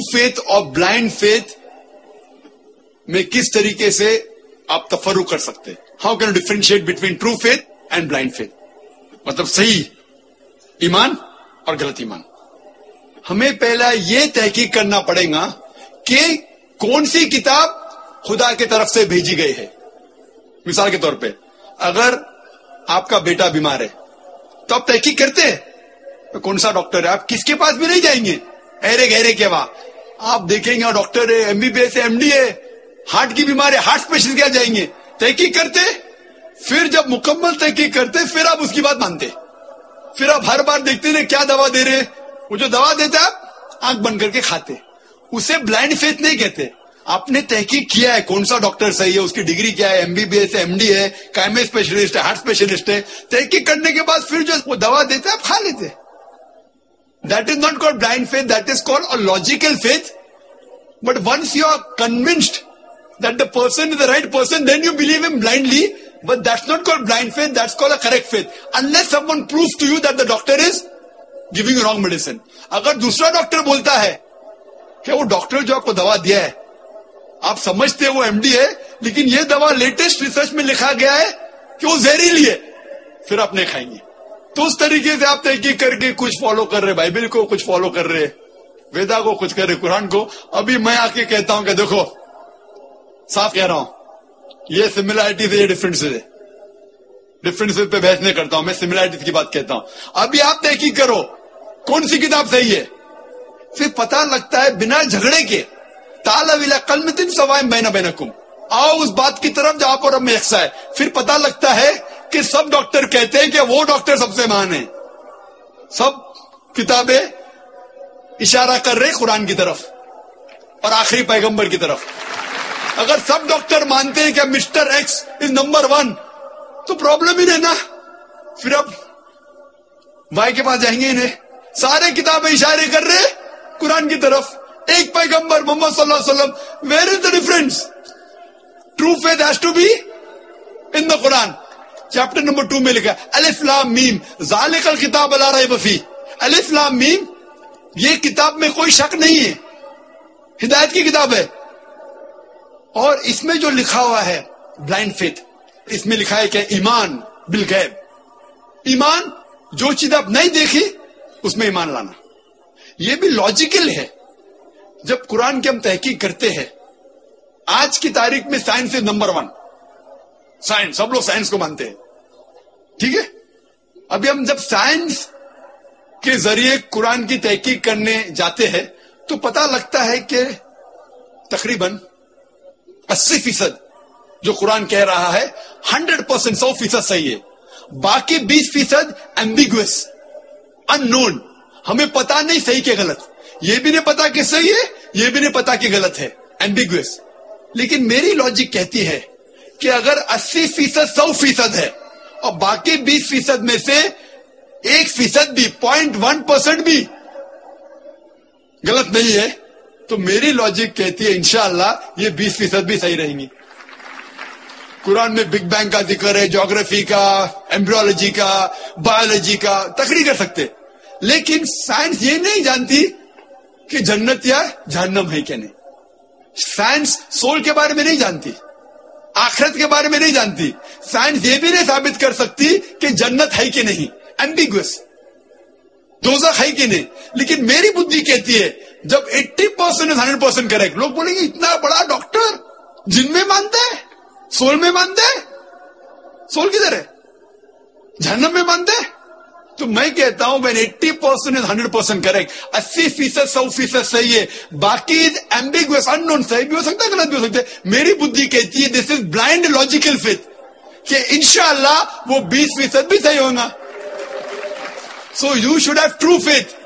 Faith और blind faith में किस तरीके से आप तफर्रुक कर सकते हैं? How can you differentiate between true faith and blind faith? मतलब सही ईमान और गलत ईमान। हमें पहला ये तहकीक करना पड़ेगा कि कौन सी किताब खुदा की तरफ से भेजी गई है। मिसाल के तौर पे अगर आपका बेटा बीमार है तो आप तहकीक करते हैं तो कौन सा डॉक्टर है, आप किसके पास भी नहीं जाएंगे अरे गहरे के वहां। आप देखेंगे डॉक्टर है, एमबीबीएस है, एमडी है, हार्ट की बीमारी, हार्ट स्पेशलिस्ट क्या जाएंगे, तहकीक करते। फिर जब मुकम्मल तहकीक करते फिर आप उसकी बात मानते। फिर आप हर बार देखते हैं क्या दवा दे रहे, वो जो दवा देते आप आंख बंद करके खाते। उसे ब्लाइंड फेथ नहीं कहते। आपने तहकीक किया है कौन सा डॉक्टर सही है, उसकी डिग्री क्या है, एमबीबीएस है, एमडी है, कायमे स्पेशलिस्ट है, हार्ट स्पेशलिस्ट है। तहकीक करने के बाद फिर जो वो दवा देते आप खा लेते। That is not called blind faith, that is called a logical faith. But once you are convinced that the person is the right person, then you believe him blindly, but that's not called blind faith, that's called a correct faith. Unless someone proves to you that the doctor is giving you wrong medicine. अगर दूसरा doctor बोलता है कि वो doctor जो आपको दवा दिया है आप समझते हैं वो एमडी है, लेकिन ये दवा लेटेस्ट रिसर्च में लिखा गया है कि वो जहरीली है, फिर आप नहीं खाएंगे। तो उस तरीके से आप तहकीक करके कुछ फॉलो कर रहे, बाइबल को कुछ फॉलो कर रहे, वेदा को कुछ कर रहे, कुरान को। अभी मैं आके कहता हूं कि देखो साफ कह रहा हूं ये सिमिलैरिटीज है, ये डिफरेंसेज है। डिफरेंसेज पे बहस नहीं करता हूं मैं, सिमिलैरिटीज की बात कहता हूं। अभी आप तहकीक करो कौन सी किताब सही है, फिर पता लगता है बिना झगड़े के ताला विला कलमतिन सवाइम बैना बैनकुम, आओ उस बात की तरफ जहां पर में यकसा है। फिर पता लगता है कि सब डॉक्टर कहते हैं कि वो डॉक्टर सबसे महान है। सब किताबें इशारा कर रहे कुरान की तरफ और आखिरी पैगंबर की तरफ। अगर सब डॉक्टर मानते हैं कि मिस्टर एक्स इज नंबर 1 तो प्रॉब्लम ही नहीं ना। फिर अब भाई के पास जाएंगे, इन्हें सारे किताबें इशारे कर रहे कुरान की तरफ, एक पैगंबर मोहम्मद सल्लल्लाहु अलैहि वसल्लम। Where is the difference? True faith has to be in the Quran. Chapter number 2 में लिखा अलिफ लाम मीम ज़ालिकल किताब ला रैब फीह। अलिफ लाम मीम ये किताब में कोई शक नहीं है, हिदायत की किताब है। और इसमें जो लिखा हुआ है ब्लाइंड फेथ, इसमें लिखा है कि ईमान बिल गैब, ईमान जो चीज आप नहीं देखी उसमें ईमान लाना। यह भी लॉजिकल है। जब कुरान की हम तहकीक करते हैं, आज की तारीख में साइंस इज नंबर 1। साइंस, सब लोग साइंस को मानते हैं, ठीक है। अभी हम जब साइंस के जरिए कुरान की तहकीक करने जाते हैं तो पता लगता है कि तकरीबन 80% जो कुरान कह रहा है 100%, 100% सही है। बाकी 20% एम्बिगुअस, अननोन, हमें पता नहीं सही के गलत, ये भी नहीं पता कि सही है, ये भी नहीं पता कि गलत है, एम्बिगुअस। लेकिन मेरी लॉजिक कहती है कि अगर 80% 100% है और बाकी 20% में से 1% भी, 0.1% भी गलत नहीं है, तो मेरी लॉजिक कहती है इंशाअल्लाह ये 20% भी सही रहेंगी। कुरान में बिग बैंग का जिक्र है, ज्योग्राफी का, एम्ब्रियोलॉजी का, बायोलॉजी का, तकरीर कर सकते। लेकिन साइंस ये नहीं जानती कि जन्नत या जहन्नम है क्या नहीं। साइंस सोल के बारे में नहीं जानती, आखिरत के बारे में नहीं जानती। साइंस ये भी नहीं साबित कर सकती कि जन्नत है कि नहीं, एम्बिगुअस, दोज़ख है कि नहीं। लेकिन मेरी बुद्धि कहती है जब 80% 100% करेक्ट, लोग बोलेंगे इतना बड़ा डॉक्टर जिन में मानते हैं, सोल में मानते हैं, सोल किधर है, जहन्नम में मानते हैं। तो मैं कहता हूं when 80% is 100% करेक्ट, 80% 100% सही है, बाकी एम्बिगुअस, अननोन, सही भी हो सकता है, गलत भी हो सकता है। मेरी बुद्धि कहती है this is blind logical faith कि इंशाअल्लाह वो 20% भी सही होगा। So you should have true faith.